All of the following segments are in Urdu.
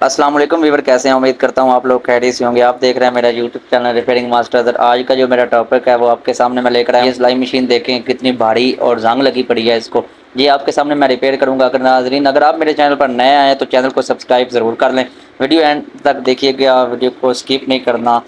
السلام علیکم ویور، کیسے ہیں؟ امید کرتا ہوں آپ لوگ خیریت سے ہوں گے۔ آپ دیکھ رہے ہیں میرا یوٹیوب چینل ریپیئرنگ ماسٹر۔ آج کا جو میرا ٹاپک ہے وہ آپ کے سامنے میں لے کر آیا ہوں۔ یہ سلائی مشین دیکھیں کتنی بھاری اور زنگ لگی پڑی ہے اس کو، یہ آپ کے سامنے میں ریپیئر کروں گا۔ ناظرین اگر آپ میرے چینل پر نئے آئے ہیں تو چینل کو سبسکرائب ضرور کر لیں، ویڈیو اینڈ تک دیکھیے گا، ویڈیو کو اسکپ نہیں کرنا۔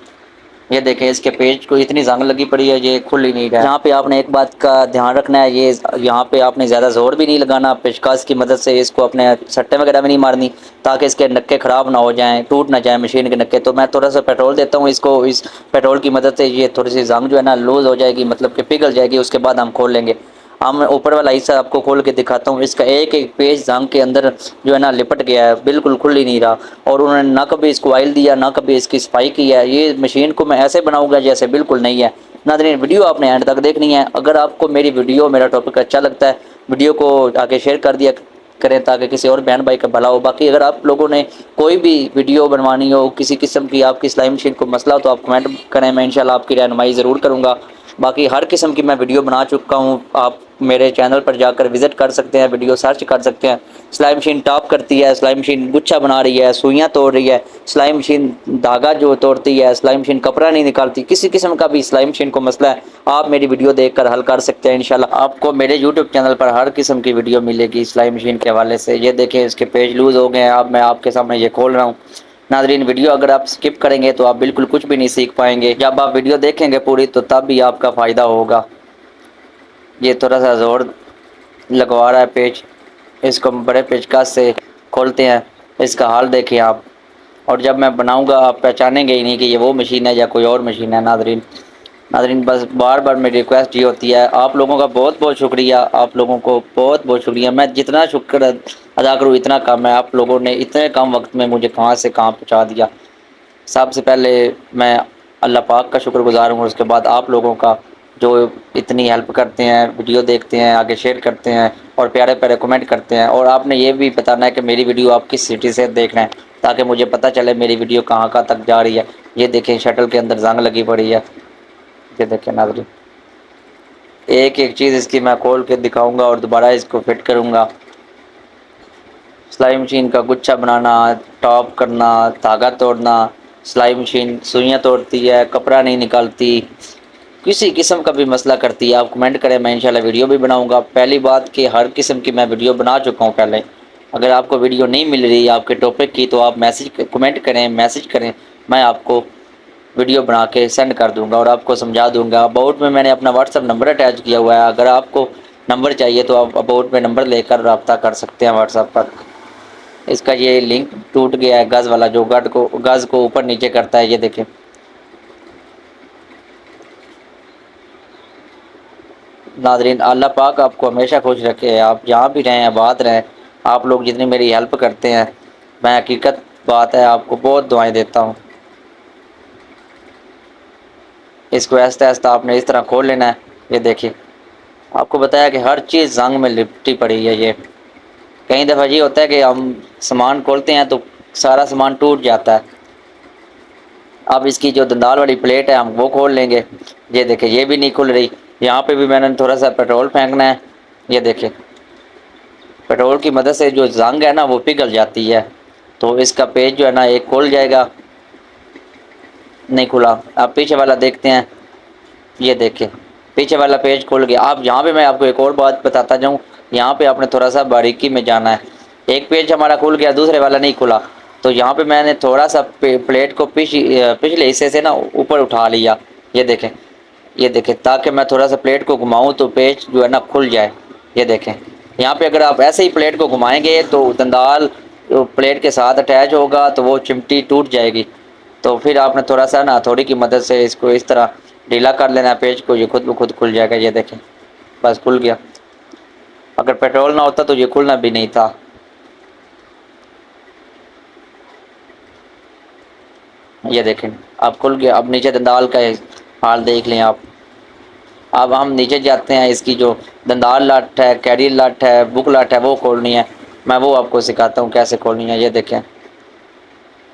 یہ دیکھیں اس کے پیج کو اتنی زنگ لگی پڑی ہے، یہ کھل ہی نہیں رہا ہے۔ یہاں پہ آپ نے ایک بات کا دھیان رکھنا ہے، یہ یہاں پہ آپ نے زیادہ زور بھی نہیں لگانا، پیچکس کی مدد سے اس کو اپنے سٹے وغیرہ بھی نہیں مارنی تاکہ اس کے نکے خراب نہ ہو جائیں، ٹوٹ نہ جائیں مشین کے نکے۔ تو میں تھوڑا سا پیٹرول دیتا ہوں اس کو، اس پیٹرول کی مدد سے یہ تھوڑی سی زنگ جو ہے نا لوز ہو جائے گی، مطلب کہ پگھل جائے گی۔ اس کے بعد ہم کھول لیں گے۔ ہم اوپر والا حصہ آپ کو کھول کے دکھاتا ہوں، اس کا ایک ایک پیج زنگ کے اندر جو ہے نا لپٹ گیا ہے، بالکل کھل ہی نہیں رہا۔ اور انہوں نے نہ کبھی اس کو آئل دیا، نہ کبھی اس کی صفائی کی ہے۔ یہ مشین کو میں ایسے بناؤں گا جیسے بالکل نہیں ہے۔ ناظرین ویڈیو آپ نے اینڈ تک دیکھنی ہے۔ اگر آپ کو میری ویڈیو، میرا ٹاپک اچھا لگتا ہے، ویڈیو کو آگے شیئر کر دیا کریں تاکہ کسی اور بہن بھائی کا بھلا ہو۔ باقی اگر آپ لوگوں نے کوئی بھی ویڈیو بنوانی ہو کسی قسم کی، آپ کی سلائی مشین کو مسئلہ ہو تو آپ کمنٹ کریں، میں انشاءاللہ آپ کی رہنمائی ضرور کروں گا۔ باقی ہر قسم کی میں ویڈیو بنا چکا ہوں، آپ میرے چینل پر جا کر وزٹ کر سکتے ہیں، ویڈیو سرچ کر سکتے ہیں۔ سلائی مشین ٹاپ کرتی ہے، سلائی مشین گچھا بنا رہی ہے، سوئیاں توڑ رہی ہے، سلائی مشین دھاگا جو توڑتی ہے، سلائی مشین کپڑا نہیں نکالتی، کسی قسم کا بھی سلائی مشین کو مسئلہ ہے آپ میری ویڈیو دیکھ کر حل کر سکتے ہیں انشاءاللہ۔ آپ کو میرے یوٹیوب چینل پر ہر قسم کی ویڈیو ملے گی سلائی مشین کے حوالے سے۔ یہ دیکھیں اس کے پیج لوز ہو گئے ہیں، اب میں آپ کے سامنے یہ کھول رہا ہوں۔ ناظرین ویڈیو اگر آپ سکپ کریں گے تو آپ بالکل کچھ بھی نہیں سیکھ پائیں گے، جب آپ ویڈیو دیکھیں گے پوری تو تب بھی آپ کا فائدہ ہوگا۔ یہ تھوڑا سا زور لگوا رہا ہے پیچ، اس کو بڑے پیچکس سے کھولتے ہیں۔ اس کا حال دیکھیں آپ، اور جب میں بناؤں گا آپ پہچانیں گے ہی نہیں کہ یہ وہ مشین ہے یا کوئی اور مشین ہے۔ ناظرین بس بار بار میری ریکویسٹ یہ ہوتی ہے، آپ لوگوں کا بہت بہت شکریہ، آپ لوگوں کو بہت بہت شکریہ۔ میں جتنا شکر ادا کروں اتنا کم ہے، آپ لوگوں نے اتنے کم وقت میں مجھے کہاں سے کہاں پہنچا دیا۔ سب سے پہلے میں اللہ پاک کا شکر گزار ہوں، اس کے بعد آپ لوگوں کا جو اتنی ہیلپ کرتے ہیں، ویڈیو دیکھتے ہیں، آگے شیئر کرتے ہیں اور پیارے پیارے کمنٹ کرتے ہیں۔ اور آپ نے یہ بھی بتانا ہے کہ میری ویڈیو آپ کس سٹی سے دیکھ رہے ہیں تاکہ مجھے پتہ چلے میری ویڈیو کہاں تک جا رہی ہے۔ یہ دیکھیں شٹل کے اندر زنگ لگی پڑی ہے، یہ دیکھیں ناظرین، ایک ایک چیز اس کی میں کھول کے دکھاؤں گا اور دوبارہ اس کو فٹ کروں گا۔ سلائی مشین کا گچھا بنانا، ٹاپ کرنا، دھاگا توڑنا، سلائی مشین سوئیاں توڑتی ہے، کپڑا نہیں نکالتی، کسی قسم کا بھی مسئلہ کرتی ہے آپ کمنٹ کریں، میں انشاءاللہ ویڈیو بھی بناؤں گا۔ پہلی بات کہ ہر قسم کی میں ویڈیو بنا چکا ہوں پہلے۔ اگر آپ کو ویڈیو نہیں مل رہی آپ کے ٹاپک کی تو آپ کمنٹ کریں، میسج کریں، میں آپ کو ویڈیو بنا کے سینڈ کر دوں گا اور آپ کو سمجھا دوں گا۔ اباؤٹ میں نے اپنا واٹس ایپ نمبر اٹیچ کیا ہوا ہے، اگر آپ کو نمبر چاہیے تو آپ اباؤٹ میں نمبر لے کر رابطہ کر سکتے ہیں واٹس ایپ پر۔ اس کا یہ لنک ٹوٹ گیا ہے، گز والا جو گز کو اوپر نیچے کرتا ہے، یہ دیکھیں۔ ناظرین اللہ پاک آپ کو ہمیشہ خوش رکھے، آپ جہاں بھی رہیں آباد رہیں۔ آپ لوگ جتنی میری ہیلپ کرتے ہیں، میں حقیقت بات ہے آپ کو بہت دعائیں دیتا ہوں۔ اس کو آہستہ آہستہ آپ نے اس طرح کھول لینا ہے۔ یہ دیکھیں آپ کو بتایا کہ ہر چیز زنگ میں لپٹی پڑی ہے۔ یہ کئی دفعہ یہ ہوتا ہے کہ ہم سامان کھولتے ہیں تو سارا سامان ٹوٹ جاتا ہے۔ اب اس کی جو دندال والی پلیٹ ہے ہم وہ کھول لیں گے۔ یہ دیکھیں یہ بھی نہیں کھل رہی، یہاں پہ بھی میں نے تھوڑا سا پیٹرول پھینکنا ہے۔ یہ دیکھیں پیٹرول کی مدد سے جو زنگ ہے نا وہ پگھل جاتی ہے، تو اس کا پیج جو ہے نا ایک کھل جائے گا، نہیں کھلا۔ اب پیچھے والا دیکھتے ہیں، یہ دیکھیں پیچھے والا پیج کھل گیا۔ اب یہاں پہ میں آپ کو ایک اور بات بتاتا جاؤں، یہاں پہ آپ نے تھوڑا سا باریکی میں جانا ہے۔ ایک پیج ہمارا کھل گیا، دوسرے والا نہیں کھلا، تو یہاں پہ میں نے تھوڑا سا پلیٹ کو پچھلے حصے سے نا اوپر اٹھا لیا۔ یہ دیکھیں تاکہ میں تھوڑا سا پلیٹ کو گھماؤں تو پیج جو ہے نا کھل جائے۔ یہ دیکھیں یہاں پہ اگر آپ ایسے ہی پلیٹ کو گھمائیں گے تو دندال پلیٹ کے ساتھ اٹیچ ہوگا تو وہ چمٹی ٹوٹ جائے گی۔ تو پھر آپ نے تھوڑا سا نا ہتھوڑی کی مدد سے اس کو اس طرح ڈھیلا کر لینا ہے پیج کو، یہ خود بخود کھل جائے گا۔ یہ دیکھیں بس کھل گیا، اگر پیٹرول نہ ہوتا تو یہ کھلنا بھی نہیں تھا۔ یہ دیکھیں اب کھل گیا۔ اب نیچے دندال کا حال دیکھ لیں آپ۔ اب ہم نیچے جاتے ہیں، اس کی جو دندال لٹ ہے، کیری لٹ ہے، بک لٹ ہے وہ کھولنی ہے۔ میں وہ آپ کو سکھاتا ہوں کیسے کھولنی ہے۔ یہ دیکھیں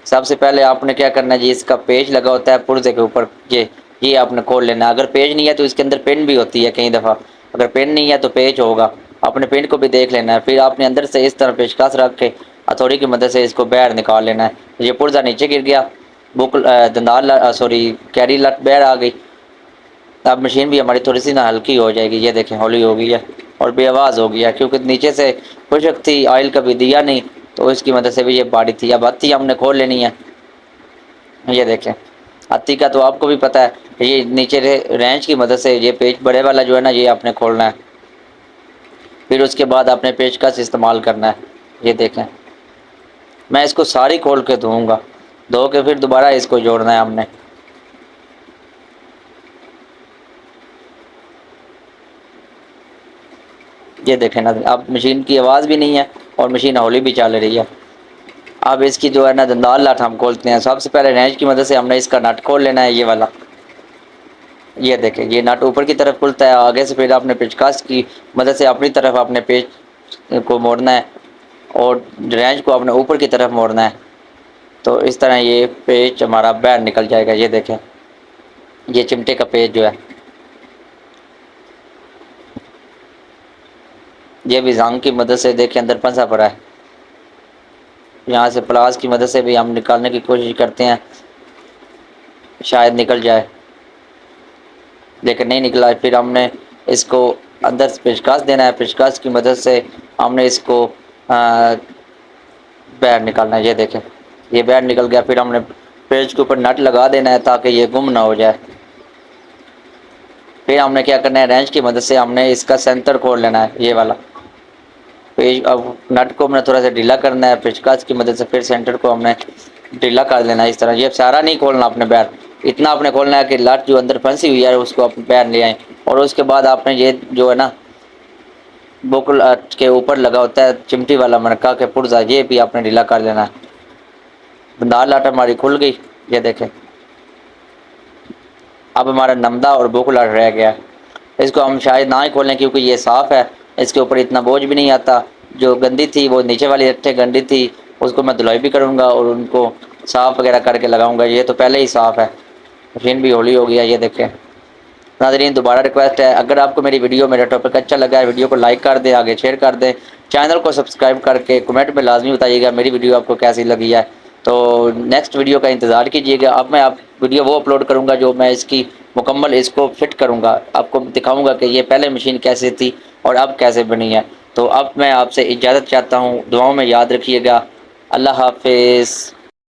سب سے پہلے آپ نے کیا کرنا ہے جی، اس کا پیج لگا ہوتا ہے پرزے کے اوپر، یہ آپ نے کھول لینا ہے۔ اگر پیج نہیں ہے تو اس کے اندر پن بھی ہوتی ہے کئی دفعہ، اگر پن نہیں ہے تو پیج ہوگا، اپنے پن کو بھی دیکھ لینا ہے۔ پھر آپ نے اندر سے اس طرح پیچکس رکھ کے ہتھوڑی کی مدد سے اس کو باہر نکال لینا ہے۔ یہ پرزہ نیچے گر گیا، بک دندار سوری کیری لٹ باہر آ گئی۔ اب مشین بھی ہماری تھوڑی سی نا ہلکی ہو جائے گی، یہ دیکھیں ہولی ہو گئی ہے اور بے آواز ہو گیا، کیونکہ نیچے سے خشک تھی، آئل کبھی دیا نہیں تو اس کی مدد سے بھی یہ باڑی تھی۔ اب ہتھی ہم نے کھول لینی ہے، یہ دیکھیں ہتھی کا تو آپ کو بھی پتہ ہے، یہ نیچے رینچ کی مدد سے یہ پیچ بڑے والا جو ہے نا یہ آپ نے کھولنا ہے، پھر اس کے بعد آپ نے پیچکس استعمال کرنا ہے۔ یہ دیکھیں میں اس کو ساری کھول کے دھوؤں گا، دھو کے پھر دوبارہ اس کو جوڑنا ہے ہم نے۔ یہ دیکھیں نا اب مشین کی آواز بھی نہیں ہے اور مشین ہولی بھی چل رہی ہے۔ اب اس کی جو ہے نا دندار لاٹ ہم کھولتے ہیں۔ سب سے پہلے رینچ کی مدد سے ہم نے اس کا نٹ کھول لینا ہے، یہ والا۔ یہ دیکھیں یہ نٹ اوپر کی طرف کھلتا ہے، آگے سے پھر آپ نے پیچکس کی مدد سے اپنی طرف اپنے پیچ کو موڑنا ہے اور رینچ کو اپنے اوپر کی طرف موڑنا ہے، تو اس طرح یہ پیچ ہمارا باہر نکل جائے گا۔ یہ دیکھیں یہ چمٹے کا پیچ جو ہے یہ بھی زنگ کی مدد سے دیکھیں اندر پھنسا پڑا ہے، یہاں سے پلاس کی مدد سے بھی ہم نکالنے کی کوشش کرتے ہیں، شاید نکل جائے لیکن نہیں نکلا ہے۔ پھر ہم نے اس کو اندر سے پیچکس دینا ہے، پیچکس کی مدد سے ہم نے اس کو باہر نکالنا ہے۔ یہ دیکھیں یہ باہر نکل گیا، پھر ہم نے پیچ کے اوپر نٹ لگا دینا ہے تاکہ یہ گم نہ ہو جائے۔ پھر ہم نے کیا کرنا ہے، رینچ کی مدد سے ہم نے اس کا سینٹر کھول لینا ہے، یہ والا پیچ۔ اب نٹ کو ہم نے تھوڑا سا ڈھیلا کرنا ہے پیچکس کی مدد سے، پھر سینٹر کو ہم نے ڈھیلا کر دینا ہے اس طرح۔ یہ سارا نہیں کھولنا اپنے باہر، اتنا آپ نے کھولنا ہے کہ لٹ جو اندر پھنسی ہوئی ہے اس کو اپنے باہر لے آئیں، اور اس کے بعد آپ نے یہ جو ہے نا بکل کے اوپر لگا ہوتا ہے چمٹی والا منکا کے پرزا، یہ بھی آپ نے ڈھیلا کر دینا ہے۔ دندار لاٹ ہماری کھل گئی، یہ دیکھیں اب ہمارا نمدہ اور بوکلا رہ گیا ہے۔ اس کو ہم شاید نہ ہی کھولیں کیونکہ یہ صاف ہے، اس کے اوپر اتنا بوجھ بھی نہیں آتا۔ جو گندی تھی وہ نیچے والی رٹھے گندی تھی، اس کو میں دھلائی بھی کروں گا اور ان کو صاف وغیرہ کر کے لگاؤں گا۔ یہ تو پہلے ہی صاف ہے، مشین بھی ہولی ہو گیا۔ یہ دیکھیں ناظرین دوبارہ ریکویسٹ ہے، اگر آپ کو میری ویڈیو میرا ٹاپک اچھا لگا ہے ویڈیو کو لائک کر دیں، آگے شیئر کر دیں، چینل کو سبسکرائب کر کے کمنٹ میں لازمی بتائیے گا میری ویڈیو آپ کو کیسی لگی ہے۔ تو نیکسٹ ویڈیو کا انتظار کیجیے گا۔ اب میں آپ ویڈیو وہ اپلوڈ کروں گا جو میں اس کی مکمل اس کو فٹ کروں گا، آپ کو دکھاؤں گا کہ یہ پہلے مشین کیسے تھی اور اب کیسے بنی ہے۔ تو اب میں آپ سے اجازت چاہتا ہوں، دعاؤں میں یاد رکھیے گا۔ اللہ حافظ۔